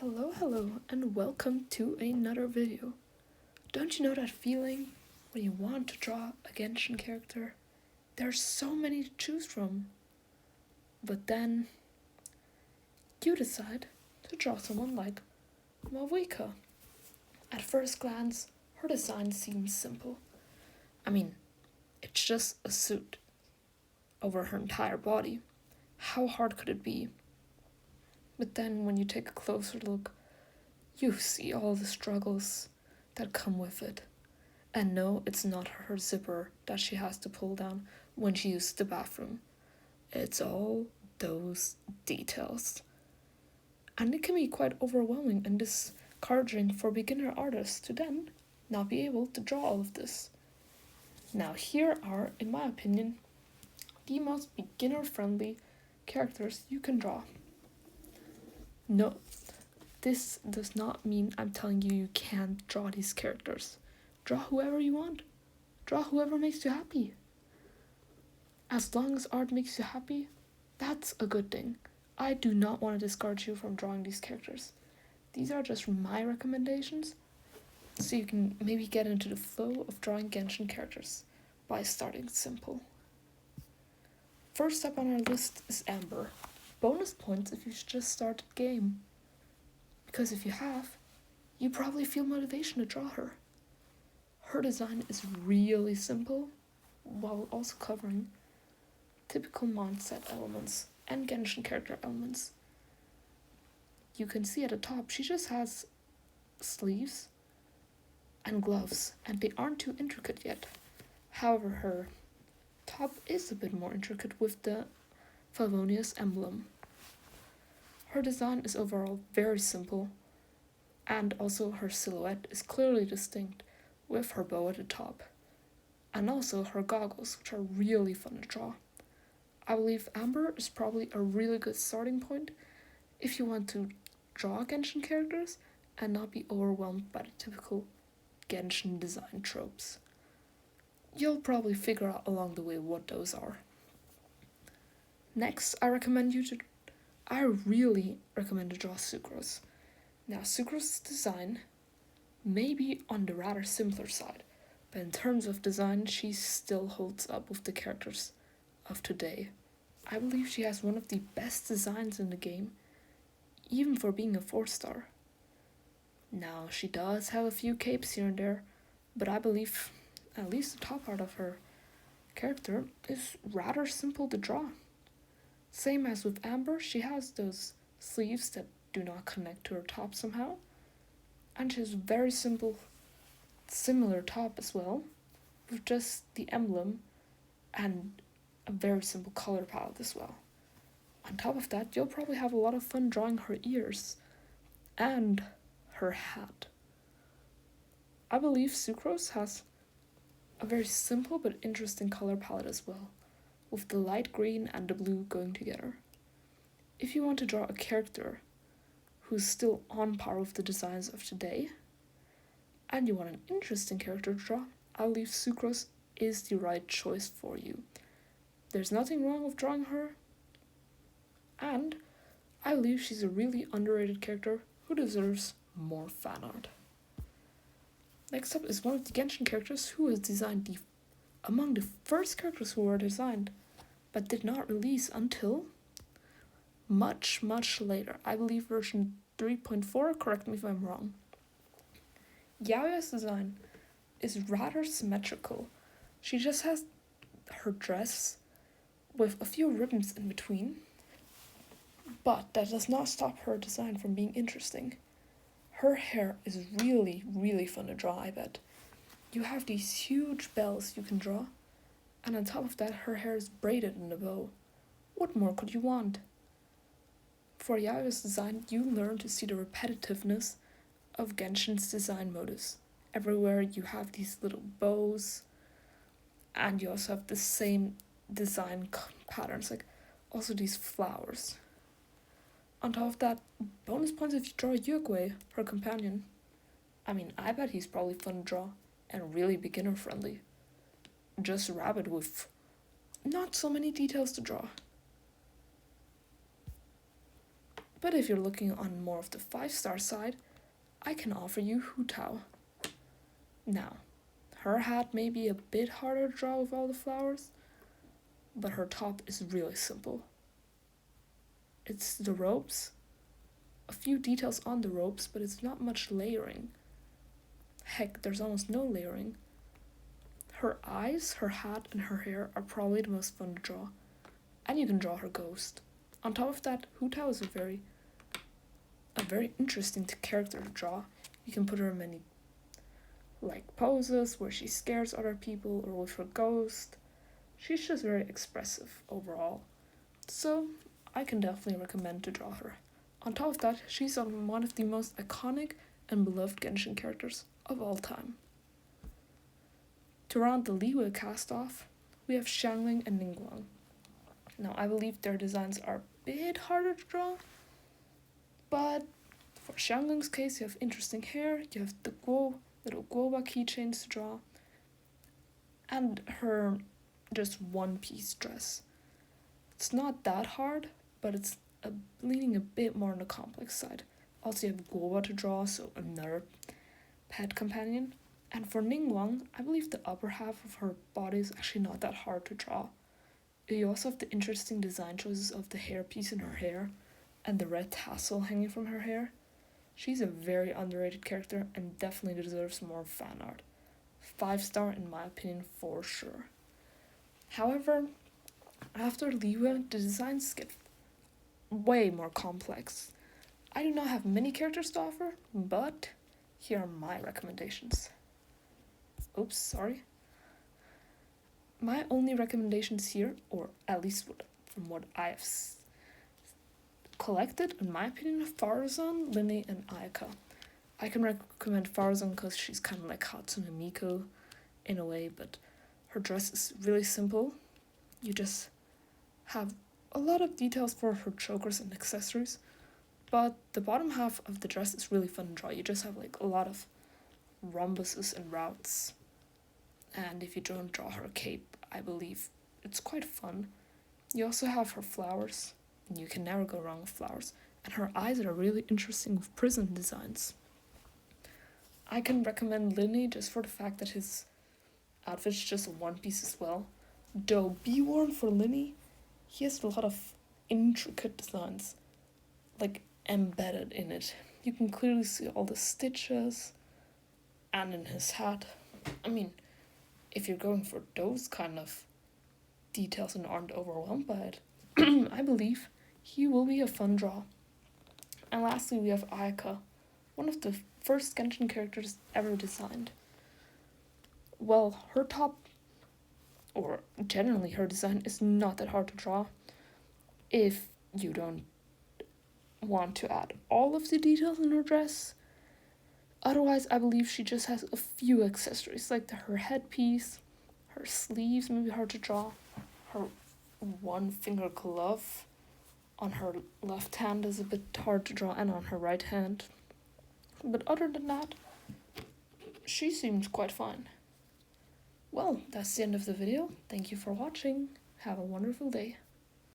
Hello, and welcome to another video. Don't you know that feeling when you want to draw a Genshin character? There's so many to choose from. But then you decide to draw someone like Malvika. At first glance, her design seems simple. I mean, it's just a suit over her entire body. How hard could it be? But then when you take a closer look, you see all the struggles that come with it. And no, it's not her zipper that she has to pull down when she uses the bathroom. It's all those details. And it can be quite overwhelming and discouraging for beginner artists to then not be able to draw all of this. Now, here are, in my opinion, the most beginner-friendly characters you can draw. No, this does not mean I'm telling you can't draw these characters. Draw whoever you want. Draw whoever makes you happy. As long as art makes you happy, that's a good thing. I do not want to discourage you from drawing these characters. These are just my recommendations, so you can maybe get into the flow of drawing Genshin characters by starting simple. First up on our list is Amber. Bonus points if you just started the game. Because if you have, you probably feel motivation to draw her. Her design is really simple, while also covering typical mindset elements and Genshin character elements. You can see at the top she just has sleeves and gloves, and they aren't too intricate yet. However, her top is a bit more intricate with the Favonius emblem. Her design is overall very simple, and also her silhouette is clearly distinct with her bow at the top, and also her goggles, which are really fun to draw. I believe Amber is probably a really good starting point if you want to draw Genshin characters and not be overwhelmed by the typical Genshin design tropes. You'll probably figure out along the way what those are. Next, I really recommend to draw Sucrose. Now, Sucrose's design may be on the rather simpler side, but in terms of design, she still holds up with the characters of today. I believe she has one of the best designs in the game, even for being a 4-star. Now, she does have a few capes here and there, but I believe at least the top part of her character is rather simple to draw. Same as with Amber, she has those sleeves that do not connect to her top somehow, and she has a very similar top as well, with just the emblem and a very simple color palette as well. On top of that, you'll probably have a lot of fun drawing her ears and her hat. I believe Sucrose has a very simple but interesting color palette as well, with the light green and the blue going together. If you want to draw a character who's still on par with the designs of today, and you want an interesting character to draw, I believe Sucrose is the right choice for you. There's nothing wrong with drawing her, and I believe she's a really underrated character who deserves more fan art. Next up is one of the Genshin characters who was designed among the first characters who were designed, but did not release until much later. I believe version 3.4, correct me if I'm wrong. Yaoya's design is rather symmetrical. She just has her dress with a few ribbons in between, but that does not stop her design from being interesting. Her hair is really fun to draw, I bet. You have these huge bells you can draw, and on top of that, her hair is braided in a bow. What more could you want? For Yaoya's design, you learn to see the repetitiveness of Genshin's design motifs. Everywhere you have these little bows, and you also have the same design patterns, like also these flowers. On top of that, bonus points if you draw Yuegwei, her companion. I mean, I bet he's probably fun to draw and really beginner friendly. Just a rabbit with not so many details to draw. But if you're looking on more of the 5-star side, I can offer you Hu Tao. Now, her hat may be a bit harder to draw with all the flowers, but her top is really simple. It's the robes, a few details on the robes, but it's not much layering. Heck, there's almost no layering. Her eyes, her hat, and her hair are probably the most fun to draw. And you can draw her ghost. On top of that, Hu Tao is a very interesting character to draw. You can put her in many poses where she scares other people or with her ghost. She's just very expressive overall. So I can definitely recommend to draw her. On top of that, she's one of the most iconic and beloved Genshin characters of all time. To round the Liyue cast off, we have Xiangling and Ningguang. Now, I believe their designs are a bit harder to draw, but for Xiangling's case, you have interesting hair, you have the little guoba keychains to draw, and her just one-piece dress. It's not that hard, but it's leaning a bit more on the complex side. Also, you have guoba to draw, so another pet companion. And for Ningguang, I believe the upper half of her body is actually not that hard to draw. You also have the interesting design choices of the hairpiece in her hair and the red tassel hanging from her hair. She's a very underrated character and definitely deserves more fan art. 5-star in my opinion for sure. However, after Liyue, the designs get way more complex. I do not have many characters to offer, but here are my recommendations. Oops, sorry. My only recommendations here, or at least from what I have collected, in my opinion, Farazan, Linne, and Ayaka. I can recommend Farazan because she's kind of like Hatsune Miku in a way, but her dress is really simple. You just have a lot of details for her chokers and accessories, but the bottom half of the dress is really fun to draw. You just have a lot of rhombuses and routes. And if you don't draw her cape, I believe it's quite fun. You also have her flowers, and you can never go wrong with flowers. And her eyes are really interesting with prism designs. I can recommend Linne just for the fact that his outfit's just a one piece as well. Though B-Warn for Linne, he has a lot of intricate designs, embedded in it. You can clearly see all the stitches, and in his hat. I mean, if you're going for those kind of details and aren't overwhelmed by it, I believe he will be a fun draw. And lastly, we have Ayaka, one of the first Genshin characters ever designed. Well, her top, or generally her design, is not that hard to draw if you don't want to add all of the details in her dress. Otherwise, I believe she just has a few accessories, like her headpiece, her sleeves may be hard to draw, her one-finger glove on her left hand is a bit hard to draw, and on her right hand. But other than that, she seems quite fine. Well, that's the end of the video. Thank you for watching. Have a wonderful day.